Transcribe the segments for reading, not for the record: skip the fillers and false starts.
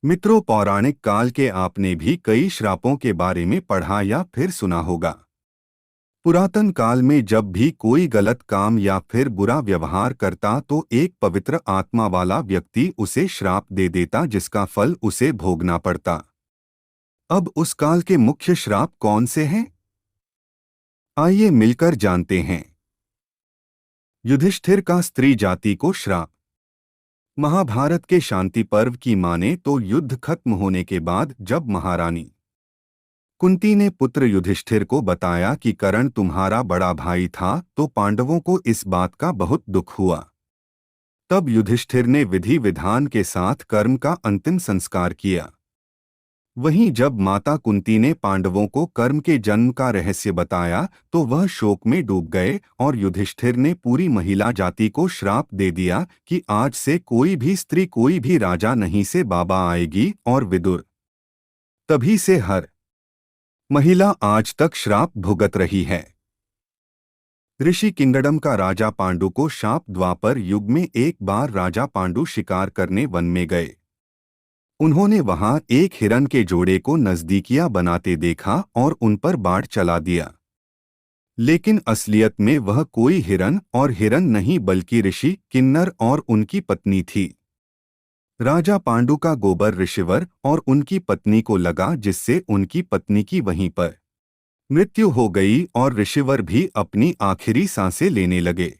मित्रों, पौराणिक काल के आपने भी कई श्रापों के बारे में पढ़ा या फिर सुना होगा। पुरातन काल में जब भी कोई गलत काम या फिर बुरा व्यवहार करता तो एक पवित्र आत्मा वाला व्यक्ति उसे श्राप दे देता, जिसका फल उसे भोगना पड़ता। अब उस काल के मुख्य श्राप कौन से हैं? आइए मिलकर जानते हैं। युधिष्ठिर का स्त्री जाति को श्राप। महाभारत के शांति पर्व की माने तो युद्ध खत्म होने के बाद जब महारानी कुंती ने पुत्र युधिष्ठिर को बताया कि कर्ण तुम्हारा बड़ा भाई था, तो पांडवों को इस बात का बहुत दुख हुआ। तब युधिष्ठिर ने विधि विधान के साथ कर्ण का अंतिम संस्कार किया। वहीं जब माता कुंती ने पांडवों को कर्ण के जन्म का रहस्य बताया तो वह शोक में डूब गए और युधिष्ठिर ने पूरी महिला जाति को श्राप दे दिया कि आज से कोई भी स्त्री, कोई भी राजा नहीं से बाबा आएगी। और विदुर तभी से हर महिला आज तक श्राप भुगत रही है। ऋषि किंगडम का राजा पांडु को शाप। द्वापर युग में एक बार राजा पांडु शिकार करने वन में गए। उन्होंने वहां एक हिरन के जोड़े को नजदीकियां बनाते देखा और उन पर बाढ़ चला दिया। लेकिन असलियत में वह कोई हिरन नहीं बल्कि ऋषि किन्नर और उनकी पत्नी थी। राजा पांडु का गोबर ऋषिवर और उनकी पत्नी को लगा, जिससे उनकी पत्नी की वहीं पर मृत्यु हो गई और ऋषिवर भी अपनी आखिरी सांसें लेने लगे।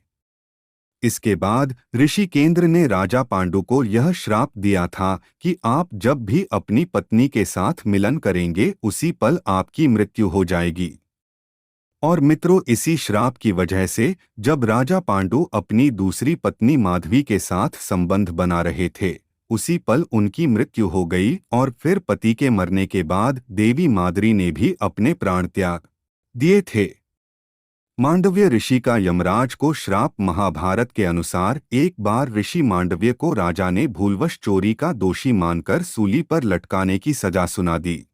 इसके बाद ऋषि केंद्र ने राजा पांडु को यह श्राप दिया था कि आप जब भी अपनी पत्नी के साथ मिलन करेंगे उसी पल आपकी मृत्यु हो जाएगी। और मित्रों, इसी श्राप की वजह से जब राजा पांडु अपनी दूसरी पत्नी माधवी के साथ संबंध बना रहे थे, उसी पल उनकी मृत्यु हो गई। और फिर पति के मरने के बाद देवी माद्री ने भी अपने प्राण त्याग दिए थे। मांडव्य ऋषि का यमराज को श्राप। महाभारत के अनुसार एक बार ऋषि मांडव्य को राजा ने भूलवश चोरी का दोषी मानकर सूली पर लटकाने की सजा सुना दी।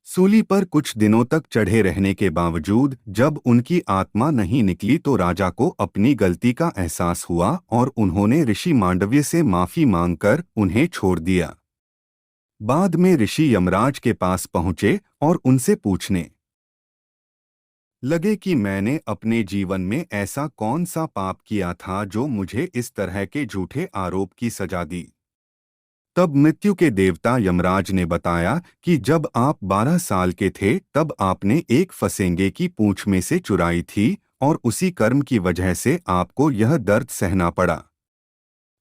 सूली पर कुछ दिनों तक चढ़े रहने के बावजूद जब उनकी आत्मा नहीं निकली तो राजा को अपनी गलती का एहसास हुआ और उन्होंने ऋषि मांडव्य से माफी मांगकर उन्हें छोड़ दिया। बाद में ऋषि यमराज के पास पहुंचे और उनसे पूछने लगे कि मैंने अपने जीवन में ऐसा कौन सा पाप किया था जो मुझे इस तरह के झूठे आरोप की सजा दी। तब मृत्यु के देवता यमराज ने बताया कि जब आप 12 साल के थे तब आपने एक फसेंगे की पूंछ में से चुराई थी और उसी कर्म की वजह से आपको यह दर्द सहना पड़ा।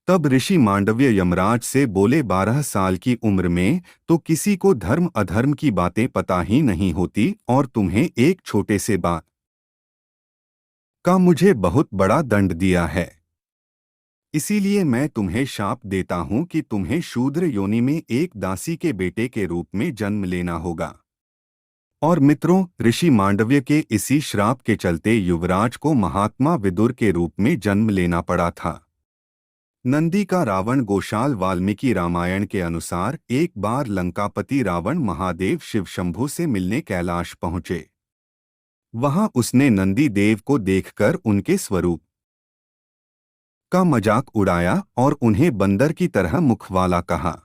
तब ऋषि मांडव्य यमराज से बोले, 12 साल की उम्र में तो किसी को धर्म अधर्म की बातें पता ही नहीं होती और तुम्हें एक छोटे से बात का मुझे बहुत बड़ा दंड दिया है। इसीलिए मैं तुम्हें शाप देता हूं कि तुम्हें शूद्र योनि में एक दासी के बेटे के रूप में जन्म लेना होगा। और मित्रों, ऋषि मांडव्य के इसी श्राप के चलते युवराज को महात्मा विदुर के रूप में जन्म लेना पड़ा था। नंदी का रावण। गोशाल वाल्मीकि रामायण के अनुसार एक बार लंकापति रावण महादेव शिव शंभु से मिलने कैलाश पहुंचे। वहां उसने नंदी देव को देखकर उनके स्वरूप का मजाक उड़ाया और उन्हें बंदर की तरह मुख वाला कहा।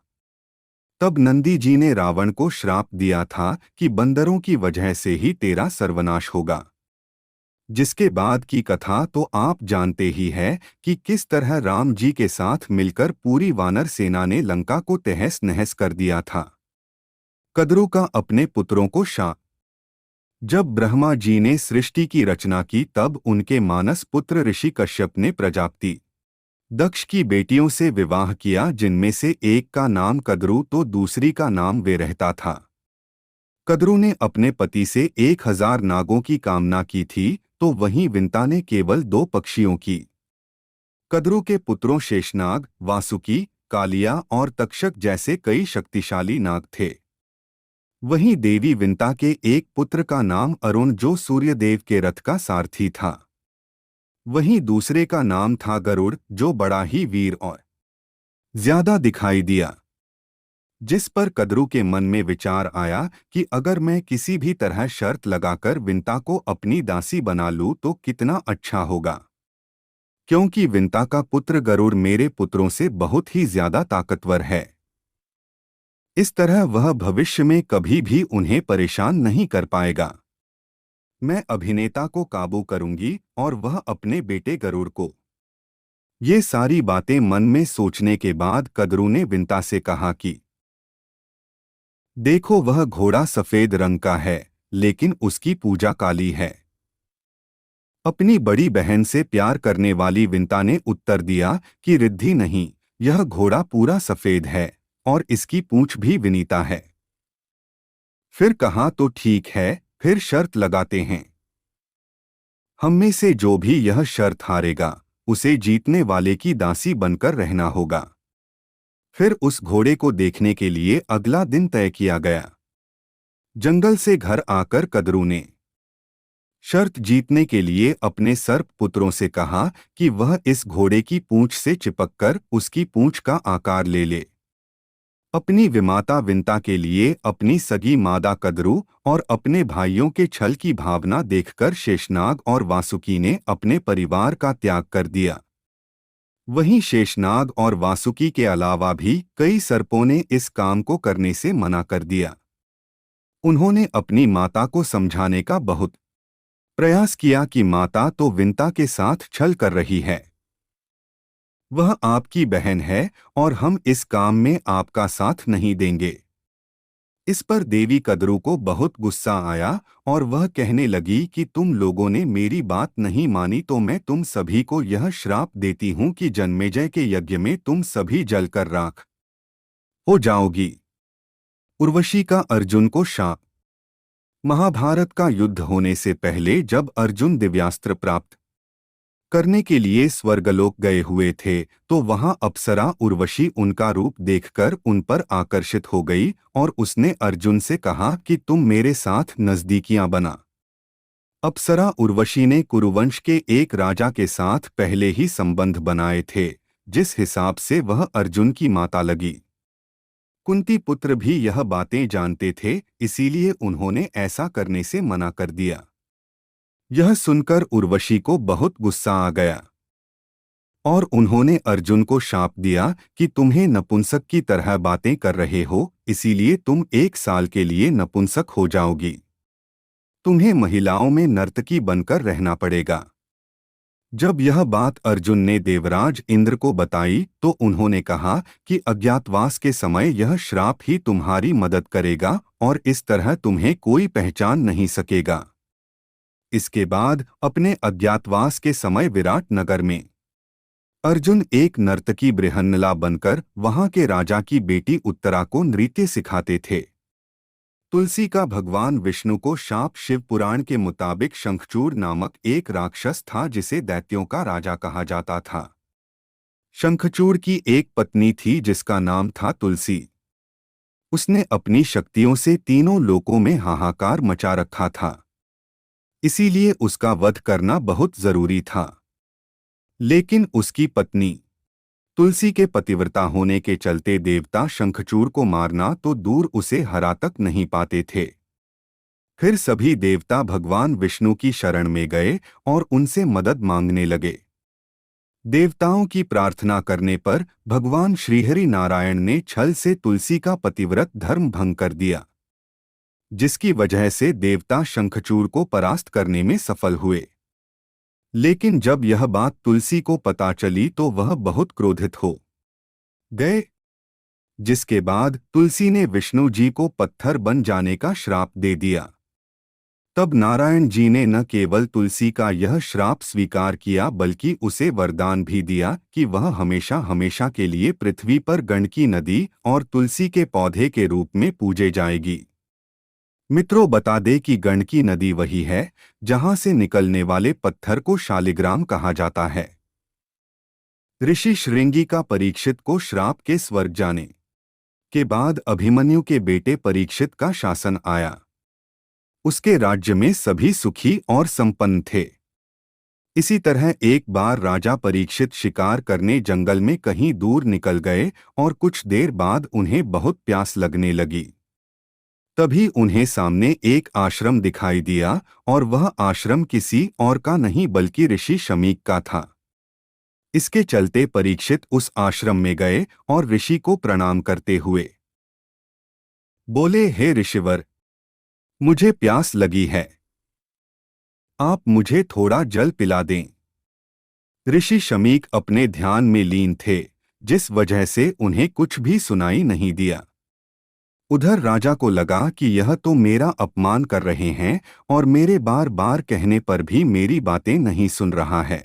तब नंदी जी ने रावण को श्राप दिया था कि बंदरों की वजह से ही तेरा सर्वनाश होगा। जिसके बाद की कथा तो आप जानते ही है कि किस तरह राम जी के साथ मिलकर पूरी वानर सेना ने लंका को तहस नहस कर दिया था। कद्रु का अपने पुत्रों को शाप। जब ब्रह्मा जी ने सृष्टि की रचना की तब उनके मानस पुत्र ऋषि कश्यप ने प्रजापति दक्ष की बेटियों से विवाह किया, जिनमें से एक का नाम कद्रु तो दूसरी का नाम वे रहता था। कद्रु ने अपने पति से 1000 नागों की कामना की थी, तो वहीं विंता ने केवल 2 पक्षियों की। कद्रु के पुत्रों शेषनाग, वासुकी, कालिया और तक्षक जैसे कई शक्तिशाली नाग थे। वहीं देवी विंता के एक पुत्र का नाम अरुण जो सूर्यदेव के रथ का सारथी था। वहीं दूसरे का नाम था गरुड़ जो बड़ा ही वीर और ज्यादा दिखाई दिया। जिस पर कद्रु के मन में विचार आया कि अगर मैं किसी भी तरह शर्त लगाकर विंता को अपनी दासी बना लूं तो कितना अच्छा होगा, क्योंकि विंता का पुत्र गरुड़ मेरे पुत्रों से बहुत ही ज्यादा ताकतवर है। इस तरह वह भविष्य में कभी भी उन्हें परेशान नहीं कर पाएगा। मैं अभिनेता को काबू करूंगी और वह अपने बेटे गरुड़ को। ये सारी बातें मन में सोचने के बाद कद्रू ने विंता से कहा कि देखो, वह घोड़ा सफेद रंग का है, लेकिन उसकी पूजा काली है। अपनी बड़ी बहन से प्यार करने वाली विंता ने उत्तर दिया कि रिद्धि नहीं, यह घोड़ा पूरा सफेद है और इसकी पूंछ भी विनीता है। फिर कहा तो ठीक है, फिर शर्त लगाते हैं। हम में से जो भी यह शर्त हारेगा, उसे जीतने वाले की दासी बनकर रहना होगा। फिर उस घोड़े को देखने के लिए अगला दिन तय किया गया। जंगल से घर आकर कद्रू ने शर्त जीतने के लिए अपने सर्प पुत्रों से कहा कि वह इस घोड़े की पूंछ से चिपककर उसकी पूंछ का आकार ले ले। अपनी विमाता विंता के लिए अपनी सगी मादा कद्रू और अपने भाइयों के छल की भावना देखकर शेषनाग और वासुकी ने अपने परिवार का त्याग कर दिया। वहीं शेषनाग और वासुकी के अलावा भी कई सर्पों ने इस काम को करने से मना कर दिया। उन्होंने अपनी माता को समझाने का बहुत प्रयास किया कि माता तो विंता के साथ छल कर रही है। वह आपकी बहन है और हम इस काम में आपका साथ नहीं देंगे। इस पर देवी कद्रू को बहुत गुस्सा आया और वह कहने लगी कि तुम लोगों ने मेरी बात नहीं मानी तो मैं तुम सभी को यह श्राप देती हूँ कि जन्मेजय के यज्ञ में तुम सभी जलकर राख हो जाओगी। उर्वशी का अर्जुन को शाप। महाभारत का युद्ध होने से पहले जब अर्जुन दिव्यास्त्र प्राप्त करने के लिए स्वर्गलोक गए हुए थे तो वहां अप्सरा उर्वशी उनका रूप देखकर उन पर आकर्षित हो गई और उसने अर्जुन से कहा कि तुम मेरे साथ नजदीकियां बना। अप्सरा उर्वशी ने कुरुवंश के एक राजा के साथ पहले ही संबंध बनाए थे, जिस हिसाब से वह अर्जुन की माता लगी। कुंती पुत्र भी यह बातें जानते थे, इसीलिए उन्होंने ऐसा करने से मना कर दिया। यह सुनकर उर्वशी को बहुत गुस्सा आ गया और उन्होंने अर्जुन को शाप दिया कि तुम्हें नपुंसक की तरह बातें कर रहे हो, इसीलिए तुम 1 साल के लिए नपुंसक हो जाओगी। तुम्हें महिलाओं में नर्तकी बनकर रहना पड़ेगा। जब यह बात अर्जुन ने देवराज इंद्र को बताई तो उन्होंने कहा कि अज्ञातवास के समय यह श्राप ही तुम्हारी मदद करेगा और इस तरह तुम्हें कोई पहचान नहीं सकेगा। इसके बाद अपने अज्ञातवास के समय विराट नगर में अर्जुन एक नर्तकी बृहन्नला बनकर वहां के राजा की बेटी उत्तरा को नृत्य सिखाते थे। तुलसी का भगवान विष्णु को शाप शिव पुराण के मुताबिक शंखचूड़ नामक एक राक्षस था जिसे दैत्यों का राजा कहा जाता था। शंखचूड़ की एक पत्नी थी जिसका नाम था तुलसी। उसने अपनी शक्तियों से तीनों लोकों में हाहाकार मचा रखा था, इसीलिए उसका वध करना बहुत जरूरी था। लेकिन उसकी पत्नी तुलसी के पतिव्रता होने के चलते देवता शंखचूड़ को मारना तो दूर उसे हरा तक नहीं पाते थे। फिर सभी देवता भगवान विष्णु की शरण में गए और उनसे मदद मांगने लगे। देवताओं की प्रार्थना करने पर भगवान श्रीहरि नारायण ने छल से तुलसी का पतिव्रत धर्म भंग कर दिया, जिसकी वजह से देवता शंखचूड़ को परास्त करने में सफल हुए। लेकिन जब यह बात तुलसी को पता चली तो वह बहुत क्रोधित हो गए, जिसके बाद तुलसी ने विष्णु जी को पत्थर बन जाने का श्राप दे दिया। तब नारायण जी ने न केवल तुलसी का यह श्राप स्वीकार किया बल्कि उसे वरदान भी दिया कि वह हमेशा हमेशा के लिए पृथ्वी पर गंडकी नदी और तुलसी के पौधे के रूप में पूजे जाएगी। मित्रों, बता दे कि गंडकी नदी वही है जहां से निकलने वाले पत्थर को शालिग्राम कहा जाता है। ऋषि श्रृंगी का परीक्षित को श्राप के स्वर्ग जाने के बाद अभिमन्यु के बेटे परीक्षित का शासन आया। उसके राज्य में सभी सुखी और संपन्न थे। इसी तरह एक बार राजा परीक्षित शिकार करने जंगल में कहीं दूर निकल गए और कुछ देर बाद उन्हें बहुत प्यास लगने लगी। तभी उन्हें सामने एक आश्रम दिखाई दिया और वह आश्रम किसी और का नहीं बल्कि ऋषि शमीक का था। इसके चलते परीक्षित उस आश्रम में गए और ऋषि को प्रणाम करते हुए बोले, हे ऋषिवर, मुझे प्यास लगी है, आप मुझे थोड़ा जल पिला दें। ऋषि शमीक अपने ध्यान में लीन थे, जिस वजह से उन्हें कुछ भी सुनाई नहीं दिया। उधर राजा को लगा कि यह तो मेरा अपमान कर रहे हैं और मेरे बार बार कहने पर भी मेरी बातें नहीं सुन रहा है।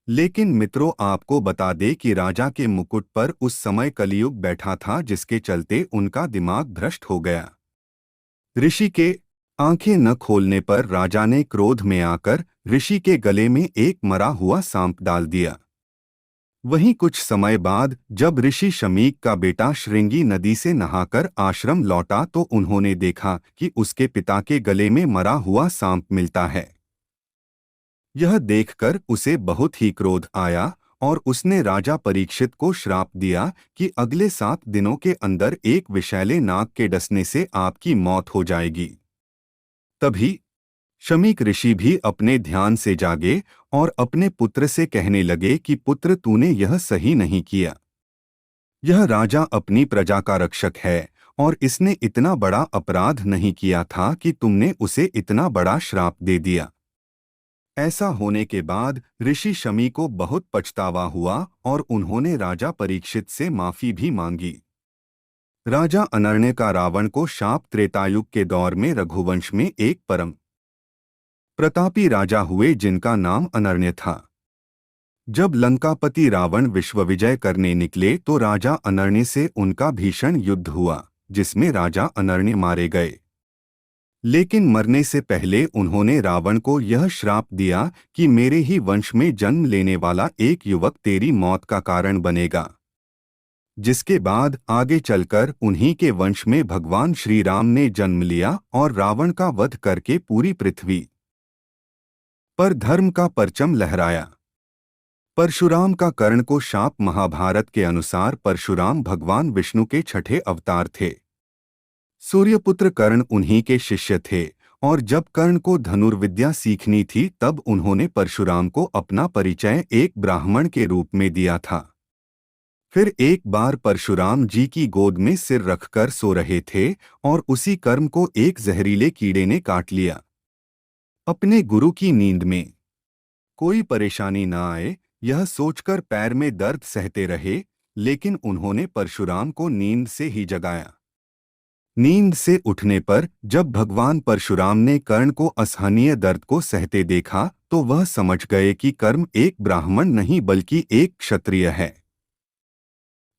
लेकिन मित्रों, आपको बता दे कि राजा के मुकुट पर उस समय कलियुग बैठा था, जिसके चलते उनका दिमाग भ्रष्ट हो गया। ऋषि के आंखें न खोलने पर राजा ने क्रोध में आकर ऋषि के गले में एक मरा हुआ सांप डाल दिया। वहीं कुछ समय बाद जब ऋषि शमीक का बेटा श्रृंगी नदी से नहाकर आश्रम लौटा तो उन्होंने देखा कि उसके पिता के गले में मरा हुआ सांप मिलता है। यह देखकर उसे बहुत ही क्रोध आया और उसने राजा परीक्षित को श्राप दिया कि अगले 7 दिनों के अंदर एक विषैले नाग के डसने से आपकी मौत हो जाएगी। तभी शमीक ऋषि भी अपने ध्यान से जागे और अपने पुत्र से कहने लगे कि पुत्र, तूने यह सही नहीं किया। यह राजा अपनी प्रजा का रक्षक है और इसने इतना बड़ा अपराध नहीं किया था कि तुमने उसे इतना बड़ा श्राप दे दिया। ऐसा होने के बाद ऋषि शमी को बहुत पछतावा हुआ और उन्होंने राजा परीक्षित से माफी भी मांगी। राजा अनर्ण्य का रावण को शाप त्रेतायुग के दौर में रघुवंश में एक परम प्रतापी राजा हुए, जिनका नाम अनर्ण्य था। जब लंकापति रावण विश्व विजय करने निकले तो राजा अनर्ण्य से उनका भीषण युद्ध हुआ, जिसमें राजा अनर्ण्य मारे गए। लेकिन मरने से पहले उन्होंने रावण को यह श्राप दिया कि मेरे ही वंश में जन्म लेने वाला एक युवक तेरी मौत का कारण बनेगा। जिसके बाद आगे चलकर उन्हीं के वंश में भगवान श्री राम ने जन्म लिया और रावण का वध करके पूरी पृथ्वी पर धर्म का परचम लहराया। परशुराम का कर्ण को शाप। महाभारत के अनुसार परशुराम भगवान विष्णु के छठे अवतार थे। सूर्यपुत्र कर्ण उन्हीं के शिष्य थे और जब कर्ण को धनुर्विद्या सीखनी थी तब उन्होंने परशुराम को अपना परिचय एक ब्राह्मण के रूप में दिया था। फिर एक बार परशुराम जी की गोद में सिर रखकर सो रहे थे और उसी कर्म को एक जहरीले कीड़े ने काट लिया। अपने गुरु की नींद में कोई परेशानी न आए, यह सोचकर पैर में दर्द सहते रहे, लेकिन उन्होंने परशुराम को नींद से ही जगाया। नींद से उठने पर जब भगवान परशुराम ने कर्ण को असहनीय दर्द को सहते देखा तो वह समझ गए कि कर्ण एक ब्राह्मण नहीं बल्कि एक क्षत्रिय है।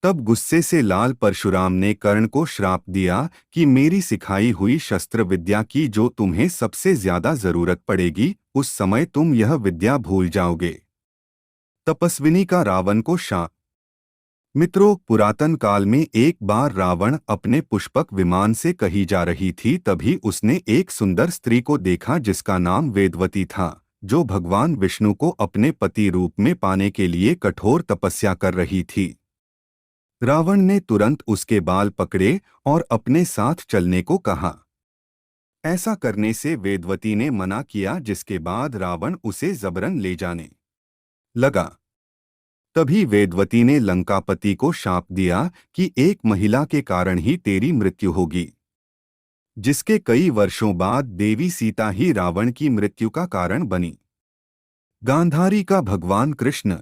तब गुस्से से लाल परशुराम ने कर्ण को श्राप दिया कि मेरी सिखाई हुई शस्त्र विद्या की जो तुम्हें सबसे ज्यादा जरूरत पड़ेगी, उस समय तुम यह विद्या भूल जाओगे। तपस्विनी का रावण को शाप। मित्रों, पुरातन काल में एक बार रावण अपने पुष्पक विमान से कहीं जा रही थी, तभी उसने एक सुंदर स्त्री को देखा जिसका नाम वेदवती था, जो भगवान विष्णु को अपने पति रूप में पाने के लिए कठोर तपस्या कर रही थी। रावण ने तुरंत उसके बाल पकड़े और अपने साथ चलने को कहा। ऐसा करने से वेदवती ने मना किया, जिसके बाद रावण उसे जबरन ले जाने लगा। तभी वेदवती ने लंकापति को शाप दिया कि एक महिला के कारण ही तेरी मृत्यु होगी, जिसके कई वर्षों बाद देवी सीता ही रावण की मृत्यु का कारण बनी। गांधारी का भगवान कृष्ण।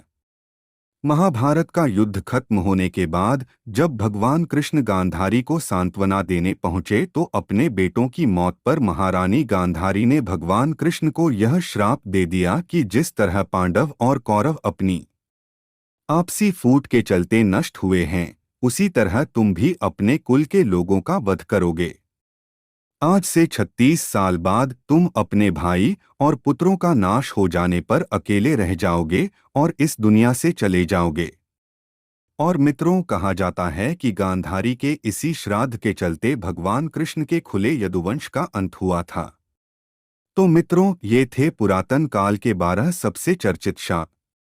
महाभारत का युद्ध खत्म होने के बाद जब भगवान कृष्ण गांधारी को सांत्वना देने पहुंचे तो अपने बेटों की मौत पर महारानी गांधारी ने भगवान कृष्ण को यह श्राप दे दिया कि जिस तरह पांडव और कौरव अपनी आपसी फूट के चलते नष्ट हुए हैं, उसी तरह तुम भी अपने कुल के लोगों का वध करोगे। आज से 36 साल बाद तुम अपने भाई और पुत्रों का नाश हो जाने पर अकेले रह जाओगे और इस दुनिया से चले जाओगे। और मित्रों, कहा जाता है कि गांधारी के इसी श्राद्ध के चलते भगवान कृष्ण के खुले यदुवंश का अंत हुआ था। तो मित्रों, ये थे पुरातन काल के 12 सबसे चर्चित शाप।